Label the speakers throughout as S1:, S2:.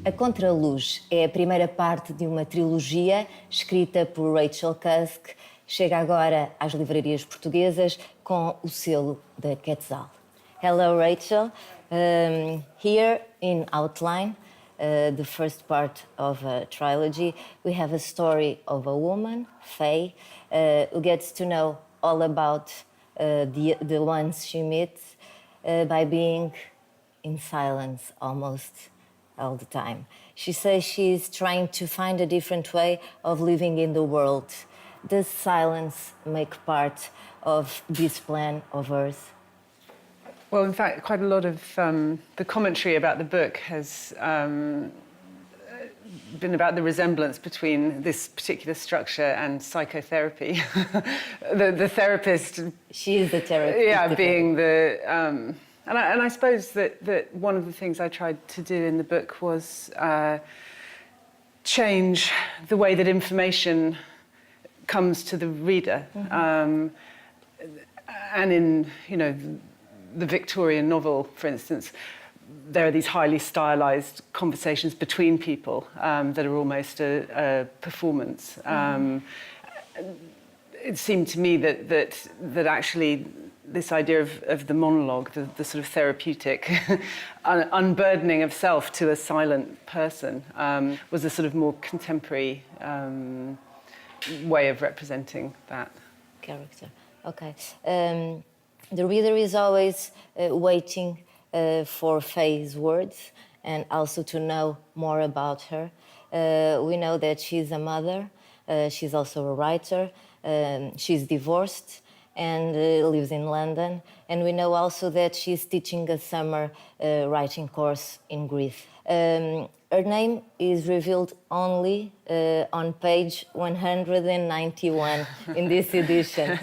S1: A CONTRALUZ é a primeira parte de uma trilogia escrita por Rachel Cusck. Chega agora às livrarias portuguesas com o selo da Quetzal. Hello, Rachel. Here in outline, the first part of a trilogy, we have a story of a woman, Faye, who gets to know all about the ones she meets by being in silence almost all the time. She says she's trying to find a different way of living in the world. Does silence make part of this plan of hers?
S2: Well, in fact, quite a lot of the commentary about the book has been about the resemblance between this particular structure and psychotherapy. the therapist...
S1: She is the therapist.
S2: Yeah, being the... And I suppose that one of the things I tried to do in the book was change the way that information comes to the reader. Mm-hmm. And in, the Victorian novel, for instance, there are these highly stylized conversations between people that are almost a performance. Mm-hmm. It seemed to me that actually this idea of the monologue, the sort of therapeutic unburdening of self to a silent person, was a sort of more contemporary way of representing that
S1: character. Okay. The reader is always waiting for Faye's words and also to know more about her. We know that she's a mother, she's also a writer, she's divorced and lives in London. And we know also that she's teaching a summer writing course in Greece. Her name is revealed only on page 191 in this edition.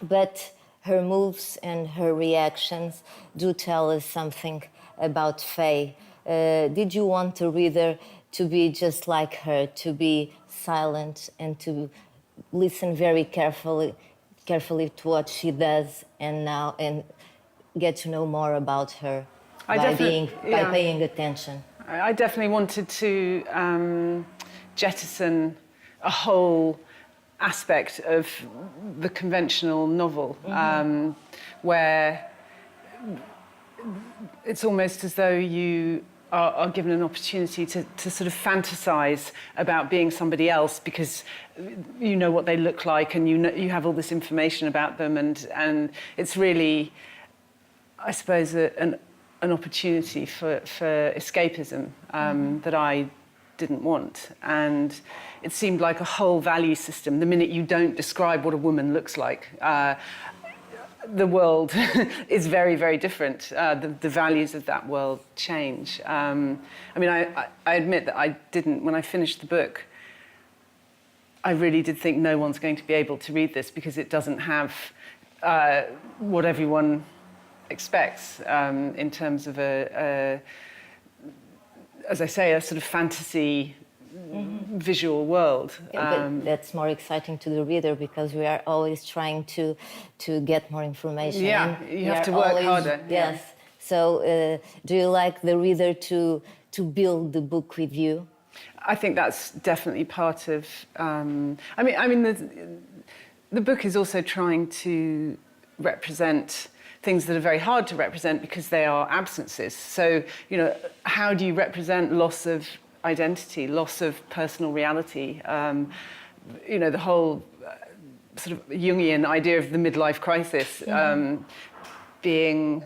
S1: But her moves and her reactions do tell us something about Faye. Did you want the reader to be just like her, to be silent and to listen very carefully to what she does and get to know more about her by paying attention?
S2: I definitely wanted to jettison a whole aspect of the conventional novel, mm-hmm. Where it's almost as though you are given an opportunity to sort of fantasize about being somebody else because you know what they look like and you have all this information about them, and it's really, I suppose, an opportunity for escapism mm-hmm. that I didn't want. And it seemed like a whole value system. The minute you don't describe what a woman looks like, the world is very, very different. The values of that world change. I admit that I didn't, when I finished the book, I really did think no one's going to be able to read this because it doesn't have what everyone expects in terms of as I say, a sort of fantasy mm-hmm. visual world.
S1: Yeah, but that's more exciting to the reader because we are always trying to get more information.
S2: Yeah, you have to work harder.
S1: Yes. Yeah. So do you like the reader to build the book with you?
S2: I think that's definitely part of... the book is also trying to represent things that are very hard to represent because they are absences. So, how do you represent loss of identity, loss of personal reality? The whole sort of Jungian idea of the midlife crisis being,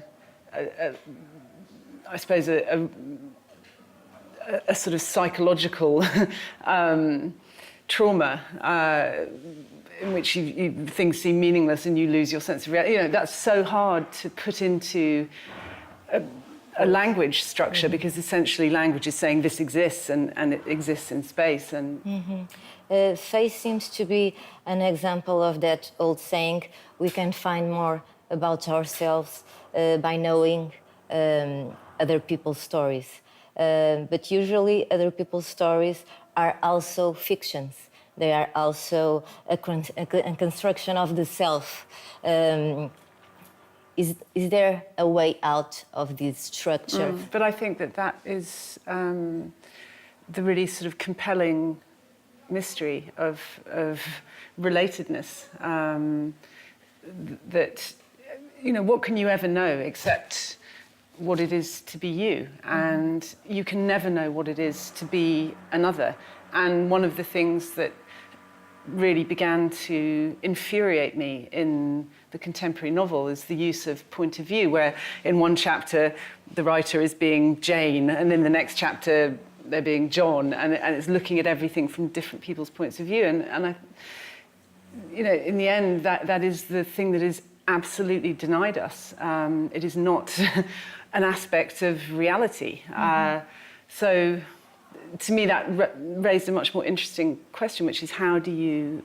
S2: I suppose, a sort of psychological trauma in which things seem meaningless and you lose your sense of reality. That's so hard to put into a language structure because essentially language is saying this exists and it exists in space. And
S1: mm-hmm. Faye seems to be an example of that old saying, we can find more about ourselves by knowing other people's stories. But usually other people's stories are also fictions. They are also a construction of the self. Is there a way out of this structure?
S2: But I think that is the really sort of compelling mystery of relatedness. That, you know, what can you ever know except what it is to be you? And you can never know what it is to be another. And one of the things that really began to infuriate me in the contemporary novel is the use of point of view, where in one chapter the writer is being Jane, and in the next chapter they're being John, and it's looking at everything from different people's points of view. And I, you know, in the end, that is the thing that is absolutely denied us. It is not an aspect of reality. So to me, that raised a much more interesting question, which is how do you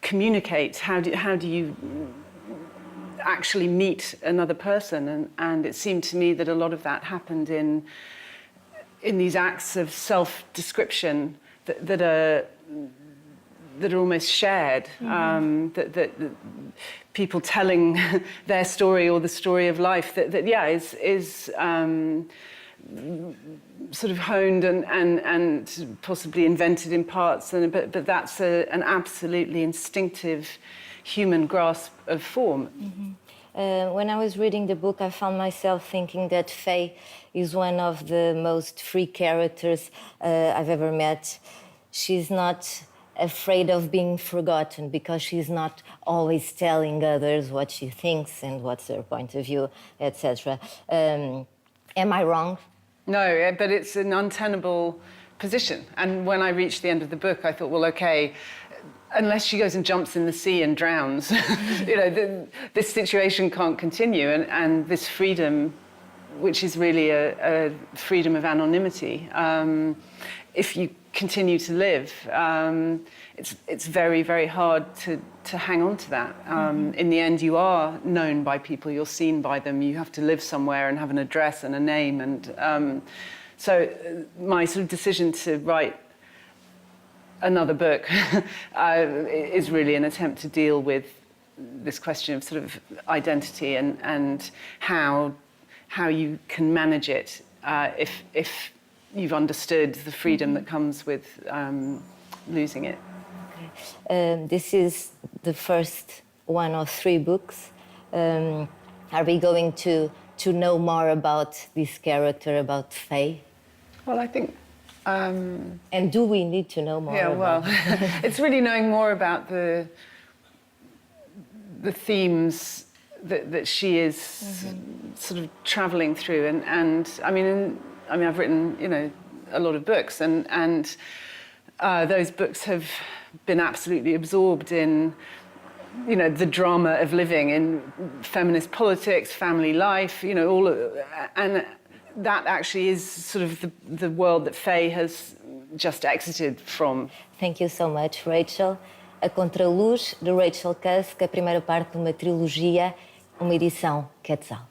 S2: communicate? How do you actually meet another person? And it seemed to me that a lot of that happened in these acts of self-description that are almost shared, that people telling their story or the story of life is sort of honed and possibly invented in parts, but that's an absolutely instinctive human grasp of form.
S1: When I was reading the book, I found myself thinking that Faye is one of the most free characters I've ever met. She's not afraid of being forgotten because she's not always telling others what she thinks and what's her point of view, etc. Am I wrong?
S2: No, but it's an untenable position. And when I reached the end of the book, I thought, well, okay, unless she goes and jumps in the sea and drowns, you know, this situation can't continue. And this freedom, which is really a freedom of anonymity, if you continue to live, it's very, very hard to hang on to that. In the end, you are known by people, you're seen by them, you have to live somewhere and have an address and a name. And so my sort of decision to write another book is really an attempt to deal with this question of sort of identity and how you can manage it if you've understood the freedom that comes with losing it.
S1: Okay. This is the first one of 3 books. Are we going to know more about this character, about Faye?
S2: Well, I think...
S1: and do we need to know more?
S2: Yeah, well, it's really knowing more about the themes that she is sort of travelling through, and I mean, I've written, you know, a lot of books, and those books have been absolutely absorbed in, you know, the drama of living in feminist politics, family life, you know, all of, and that actually is sort of the world that Faye has just exited from.
S1: Thank you so much, Rachel. A CONTRALUZ, de Rachel Cusck, a primeira parte de uma trilogia, uma edição Quetzal.